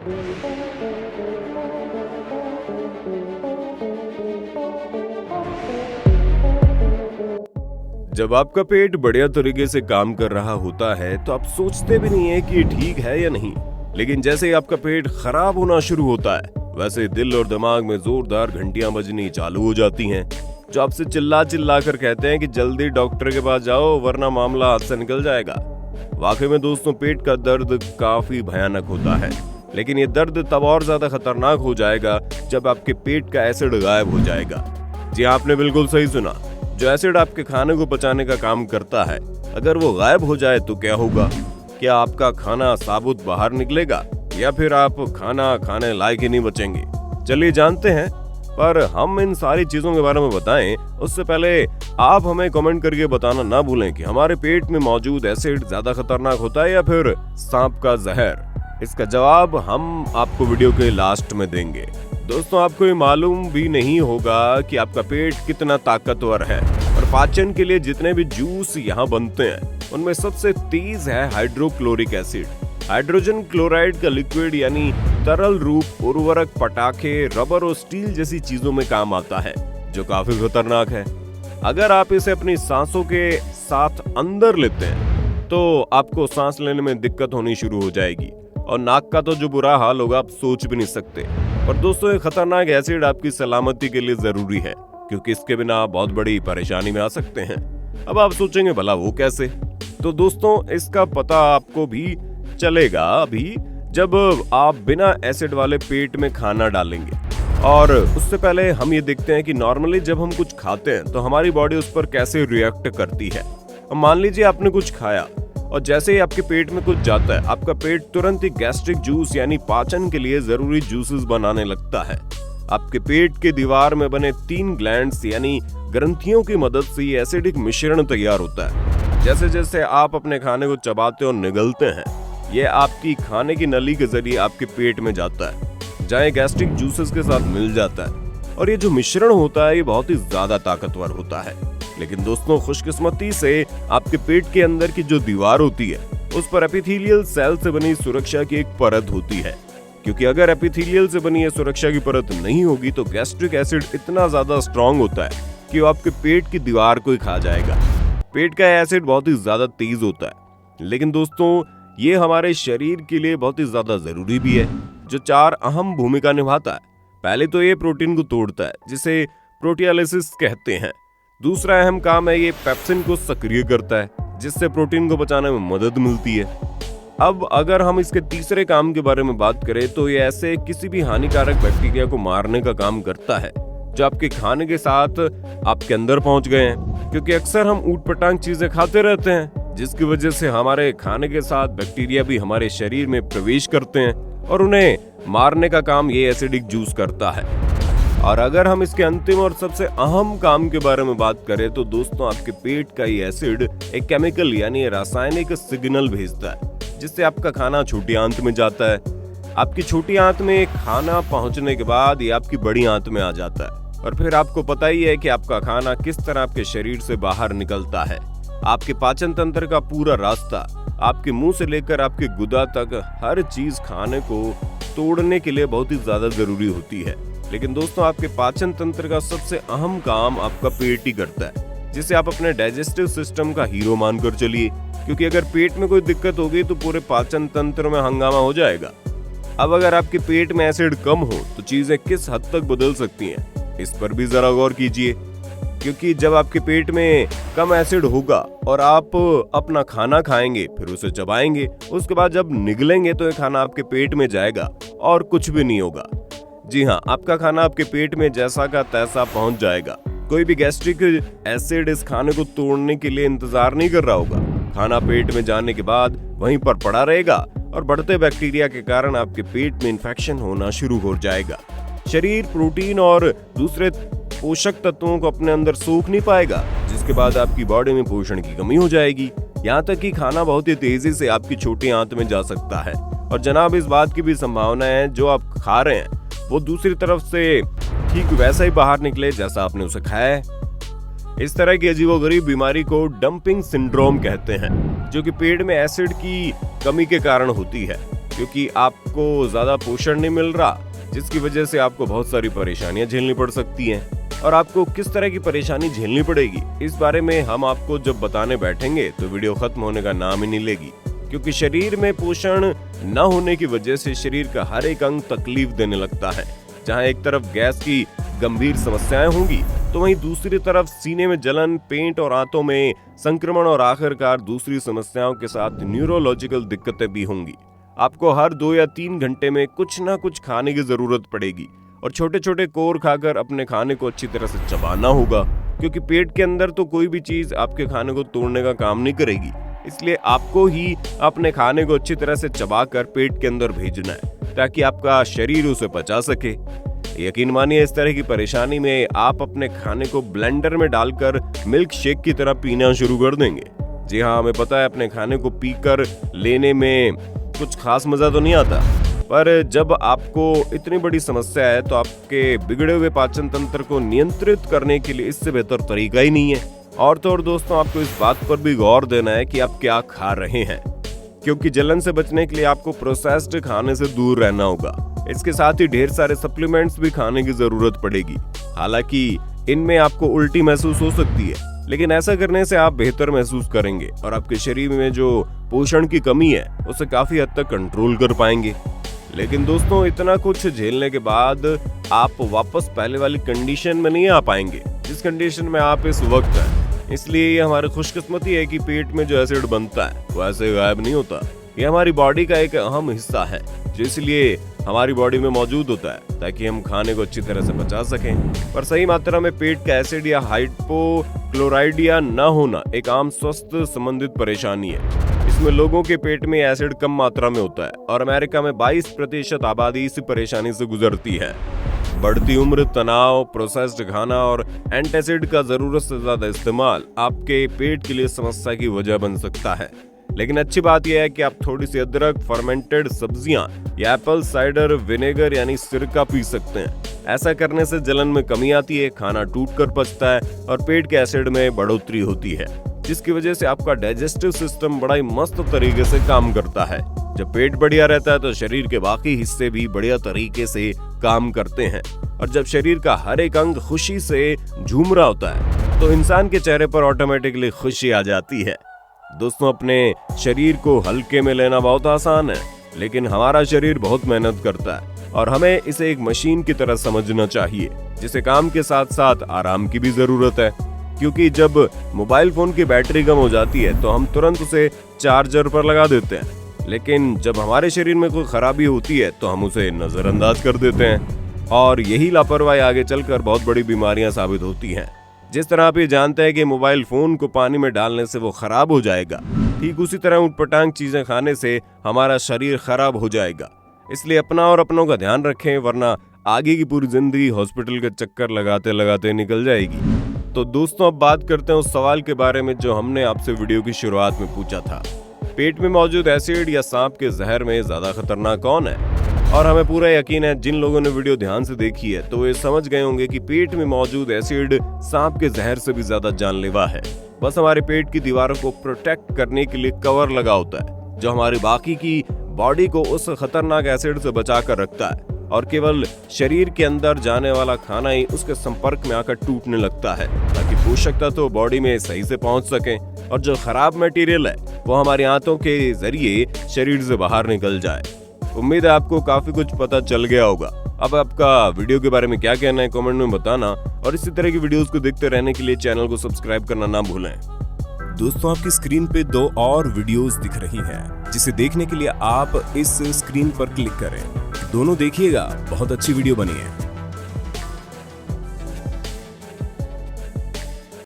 जब आपका पेट बढ़िया तरीके से काम कर रहा होता है तो आप सोचते भी नहीं है कि ये ठीक है या नहीं, लेकिन जैसे ही आपका पेट खराब होना शुरू होता है वैसे दिल और दिमाग में जोरदार घंटियां बजनी चालू हो जाती हैं, जो आपसे चिल्ला चिल्ला कर कहते हैं कि जल्दी डॉक्टर के पास जाओ वरना मामला हाथ से निकल जाएगा। वाकई में दोस्तों, पेट का दर्द काफी भयानक होता है, लेकिन ये दर्द तब और ज्यादा खतरनाक हो जाएगा जब आपके पेट का एसिड गायब हो जाएगा। जी आपने बिल्कुल सही सुना, जो एसिड आपके खाने को पचाने का काम करता है, अगर वो गायब हो जाए तो क्या होगा? क्या आपका खाना साबुत बाहर निकलेगा या फिर आप खाना खाने लायक ही नहीं बचेंगे? चलिए जानते हैं, पर हम इन सारी चीजों के बारे में बताएं उससे पहले आप हमें कमेंट करके बताना ना भूलें कि हमारे पेट में मौजूद एसिड ज्यादा खतरनाक होता है या फिर सांप का जहर। इसका जवाब हम आपको वीडियो के लास्ट में देंगे। दोस्तों, आपको ये मालूम भी नहीं होगा कि आपका पेट कितना ताकतवर है और पाचन के लिए जितने भी जूस यहाँ बनते हैं उनमें सबसे तेज है हाइड्रोक्लोरिक एसिड। हाइड्रोजन क्लोराइड का लिक्विड यानी तरल रूप उर्वरक पटाखे, रबर और स्टील जैसी चीजों में काम आता है, जो काफी खतरनाक है। अगर आप इसे अपनी सांसों के साथ अंदर लेते हैं तो आपको सांस लेने में दिक्कत होनी शुरू हो जाएगी और नाक का तो जो बुरा हाल होगा आप सोच भी नहीं सकते। पर दोस्तों, ये खतरनाक एसिड आपकी सलामती के लिए जरूरी है, क्योंकि इसके बिना आप बहुत बड़ी परेशानी में आ सकते हैं। अब आप सोचेंगे भला वो कैसे? तो दोस्तों, इसका पता आपको भी चलेगा अभी जब आप बिना एसिड वाले पेट में खाना डालेंगे। और उससे पहले हम ये देखते हैं कि नॉर्मली जब हम कुछ खाते हैं तो हमारी बॉडी उस पर कैसे रिएक्ट करती है। मान लीजिए आपने कुछ खाया और जैसे ही आपके पेट में कुछ जाता है, आपका पेट तुरंत ही गैस्ट्रिक जूस यानी पाचन के लिए जरूरी जूसेस बनाने लगता है। आपके पेट के दीवार में बने 3 ग्लैंड्स यानी ग्रंथियों की मदद से ये एसिडिक मिश्रण तैयार होता है। जैसे जैसे आप अपने खाने को चबाते और निगलते हैं, ये आपकी खाने की नली के जरिए आपके पेट में जाता है, जहाँ गैस्ट्रिक जूसेस के साथ मिल जाता है। और ये जो मिश्रण होता है ये बहुत ही ज्यादा ताकतवर होता है। लेकिन दोस्तों, खुशकिस्मती से आपके पेट के अंदर की जो दीवार होती है उस पर एपिथेलियल सेल से बनी सुरक्षा की एक परत होती है, क्योंकि अगर एपिथेलियल से बनी ये सुरक्षा की परत नहीं होगी तो गैस्ट्रिक एसिड इतना ज्यादा स्ट्रांग होता है कि वो आपके पेट की दीवार को ही खा जाएगा। पेट का एसिड बहुत ही ज्यादा तेज होता है, लेकिन दोस्तों ये हमारे शरीर के लिए बहुत ही ज्यादा जरूरी भी है, जो 4 अहम भूमिका निभाता है। पहले तो ये प्रोटीन को तोड़ता है, जिसे प्रोटियोलिसिस कहते हैं। दूसरा अहम काम है ये पेप्सिन को सक्रिय करता है, जिससे प्रोटीन को पचाने में मदद मिलती है। अब अगर हम इसके तीसरे काम के बारे में बात करें तो ये ऐसे किसी भी हानिकारक बैक्टीरिया को मारने का काम करता है जो आपके खाने के साथ आपके अंदर पहुंच गए हैं, क्योंकि अक्सर हम ऊटपटांग चीजें खाते रहते हैं जिसकी वजह से हमारे खाने के साथ बैक्टीरिया भी हमारे शरीर में प्रवेश करते हैं और उन्हें मारने का काम ये एसिडिक जूस करता है। और अगर हम इसके अंतिम और सबसे अहम काम के बारे में बात करें तो दोस्तों, आपके पेट का ये एसिड एक केमिकल यानी रासायनिक सिग्नल भेजता है, जिससे आपका खाना छोटी आंत में जाता है। आपकी छोटी आंत में खाना पहुंचने के बाद ये आपकी बड़ी आंत में आ जाता है और फिर आपको पता ही है कि आपका खाना किस तरह आपके शरीर से बाहर निकलता है। आपके पाचन तंत्र का पूरा रास्ता आपके मुंह से लेकर आपके गुदा तक हर चीज खाने को तोड़ने के लिए बहुत ही ज्यादा जरूरी होती है। लेकिन दोस्तों, आपके पाचन तंत्र का सबसे अहम काम आपका पेट ही करता है, जिसे आप अपने डाइजेस्टिव सिस्टम का हीरो मानकर चलिए, क्योंकि अगर पेट में कोई दिक्कत हो गई तो पूरे पाचन तंत्र में हंगामा हो जाएगा। अब अगर आपके पेट में एसिड कम हो तो चीजें किस हद तक बदल सकती हैं, इस पर भी जरा गौर कीजिए। क्योंकि जब आपके पेट में कम एसिड होगा और आप अपना खाना खाएंगे, फिर उसे चबाएंगे, उसके बाद जब निगलेंगे तो ये खाना आपके पेट में जाएगा और कुछ भी नहीं होगा। जी हाँ, आपका खाना आपके पेट में जैसा का तैसा पहुंच जाएगा। कोई भी गैस्ट्रिक एसिड इस खाने को तोड़ने के लिए इंतजार नहीं कर रहा होगा। खाना पेट में जाने के बाद वहीं पर पड़ा रहेगा और बढ़ते बैक्टीरिया के कारण आपके पेट में इन्फेक्शन होना शुरू हो जाएगा। शरीर प्रोटीन और दूसरे पोषक तत्वों को अपने अंदर सोख नहीं पाएगा, जिसके बाद आपकी बॉडी में पोषण की कमी हो जाएगी। यहाँ तक कि खाना बहुत ही तेजी से आपकी छोटी आंत में जा सकता है। और जनाब, इस बात की भी संभावना है जो आप खा रहे हैं वो दूसरी तरफ से ठीक वैसा ही बाहर निकले जैसा आपने उसे खाया है। इस तरह की अजीबोगरीब बीमारी को डंपिंग सिंड्रोम कहते हैं, जो कि पेट में एसिड की कमी के कारण होती है। क्योंकि आपको ज्यादा पोषण नहीं मिल रहा, जिसकी वजह से आपको बहुत सारी परेशानियां झेलनी पड़ सकती हैं। और आपको किस तरह की परेशानी झेलनी पड़ेगी, इस बारे में हम आपको जब बताने बैठेंगे तो वीडियो खत्म होने का नाम ही नहीं लेगी। क्योंकि शरीर में पोषण न होने की वजह से शरीर का हर एक अंग तकलीफ देने लगता है। जहां एक तरफ गैस की गंभीर समस्याएं होंगी, तो वहीं दूसरी तरफ सीने में जलन, पेट और आंतों में संक्रमण और आखिरकार दूसरी समस्याओं के साथ न्यूरोलॉजिकल दिक्कतें भी होंगी। आपको हर 2 या 3 घंटे में कुछ ना कुछ खाने की जरूरत पड़ेगी और छोटे छोटे कोर खाकर अपने खाने को अच्छी तरह से चबाना होगा, क्योंकि पेट के अंदर तो कोई भी चीज आपके खाने को तोड़ने का काम नहीं करेगी। इसलिए आपको ही अपने खाने को अच्छी तरह से चबाकर पेट के अंदर भेजना है, ताकि आपका शरीर उसे पचा सके। यकीन मानिए, इस तरह की परेशानी में आप अपने खाने को ब्लेंडर में डालकर मिल्क शेक की तरह पीना शुरू कर देंगे। जी हाँ, हमें पता है अपने खाने को पीकर लेने में कुछ खास मजा तो नहीं आता, पर जब आपको इतनी बड़ी समस्या है तो आपके बिगड़े हुए पाचन तंत्र को नियंत्रित करने के लिए इससे बेहतर तरीका ही नहीं है। और तो और दोस्तों, आपको इस बात पर भी गौर देना है कि आप क्या खा रहे हैं, क्योंकि जलन से बचने के लिए आपको प्रोसेस्ड खाने से दूर रहना होगा। इसके साथ ही ढेर सारे सप्लीमेंट्स भी खाने की जरूरत पड़ेगी। हालांकि इनमें आपको उल्टी महसूस हो सकती है, लेकिन ऐसा करने से आप बेहतर महसूस करेंगे और आपके शरीर में जो पोषण की कमी है उसे काफी हद तक कंट्रोल कर पाएंगे। लेकिन दोस्तों, इतना कुछ झेलने के बाद आप वापस पहले वाली कंडीशन में नहीं आ पाएंगे जिस कंडीशन में आप इस वक्त हैं। इसलिए ये हमारी खुशकिस्मती है कि पेट में जो एसिड बनता है वो ऐसे गायब नहीं होता। ये हमारी बॉडी का एक अहम हिस्सा है, जो इसलिए हमारी बॉडी में मौजूद होता है ताकि हम खाने को अच्छी तरह से पचा सकें। पर सही मात्रा में पेट का एसिड या हाइपोक्लोराइडिया न होना एक आम स्वास्थ्य संबंधित परेशानी है। इसमें लोगों के पेट में एसिड कम मात्रा में होता है और अमेरिका में 22% आबादी इस परेशानी से गुजरती है। बढ़ती उम्र, तनाव, प्रोसेस्ड खाना और एंटासिड का जरूरत से ज्यादा इस्तेमाल आपके पेट के लिए समस्या की वजह बन सकता है। लेकिन अच्छी बात यह है कि आप थोड़ी सी अदरक, फर्मेंटेड सब्जियां या एप्पल साइडर विनेगर यानी सिरका पी सकते हैं। ऐसा करने से जलन में कमी आती है, खाना टूटकर पचता है और पेट के एसिड में बढ़ोतरी होती है, जिसकी वजह से आपका डाइजेस्टिव सिस्टम बड़ा ही मस्त तरीके से काम करता है। जब पेट बढ़िया रहता है तो शरीर के बाकी हिस्से भी बढ़िया तरीके से काम करते हैं, और जब शरीर का हर एक अंग खुशी से झूम रहा होता है तो इंसान के चेहरे पर ऑटोमेटिकली खुशी आ जाती है। दोस्तों, अपने शरीर को हल्के में लेना बहुत आसान है, लेकिन हमारा शरीर बहुत मेहनत करता है और हमें इसे एक मशीन की तरह समझना चाहिए, जिसे काम के साथ साथ आराम की भी जरूरत है। क्योंकि जब मोबाइल फोन की बैटरी कम हो जाती है तो हम तुरंत उसे चार्जर पर लगा देते हैं, लेकिन जब हमारे शरीर में कोई खराबी होती है तो हम उसे नजरअंदाज कर देते हैं, और यही लापरवाही आगे चलकर बहुत बड़ी बीमारियां साबित होती हैं। जिस तरह आप ये जानते हैं कि मोबाइल फोन को पानी में डालने से वो खराब हो जाएगा, ठीक उसी तरह उटपटांग चीजें खाने से हमारा शरीर खराब हो जाएगा। इसलिए अपना और अपनों का ध्यान रखें, वरना आगे की पूरी जिंदगी हॉस्पिटल के चक्कर लगाते लगाते निकल जाएगी। तो दोस्तों, अब बात करते हैं उस सवाल के बारे में जो हमने आपसे वीडियो की शुरुआत में पूछा था। पेट में मौजूद एसिड या सांप के जहर में ज्यादा खतरनाक कौन है? और हमें पूरा यकीन है जिन लोगों ने वीडियो ध्यान से देखी है तो वे समझ गए होंगे कि पेट में मौजूद एसिड सांप के जहर से भी ज्यादा जानलेवा है। बस हमारे पेट की दीवारों को प्रोटेक्ट करने के लिए कवर लगा होता है, जो हमारी बाकी की बॉडी को उस खतरनाक एसिड से बचा कर रखता है, और केवल शरीर के अंदर जाने वाला खाना ही उसके संपर्क में आकर टूटने लगता है, ताकि पोषक तत्व बॉडी में सही से पहुंच सके और जो खराब मटेरियल है वो हमारी आंतों के जरिए शरीर से बाहर निकल जाए। उम्मीद है आपको काफी कुछ पता चल गया होगा। अब आपका वीडियो के बारे में क्या कहना है कमेंट में बताना, और इसी तरह की वीडियोस को देखते रहने के लिए चैनल को सब्सक्राइब करना ना भूलें। दोस्तों, आपकी स्क्रीन पे 2 और वीडियोस दिख रही हैं, जिसे देखने के लिए आप इस स्क्रीन पर क्लिक करें। दोनों देखिएगा, बहुत अच्छी वीडियो बनी है।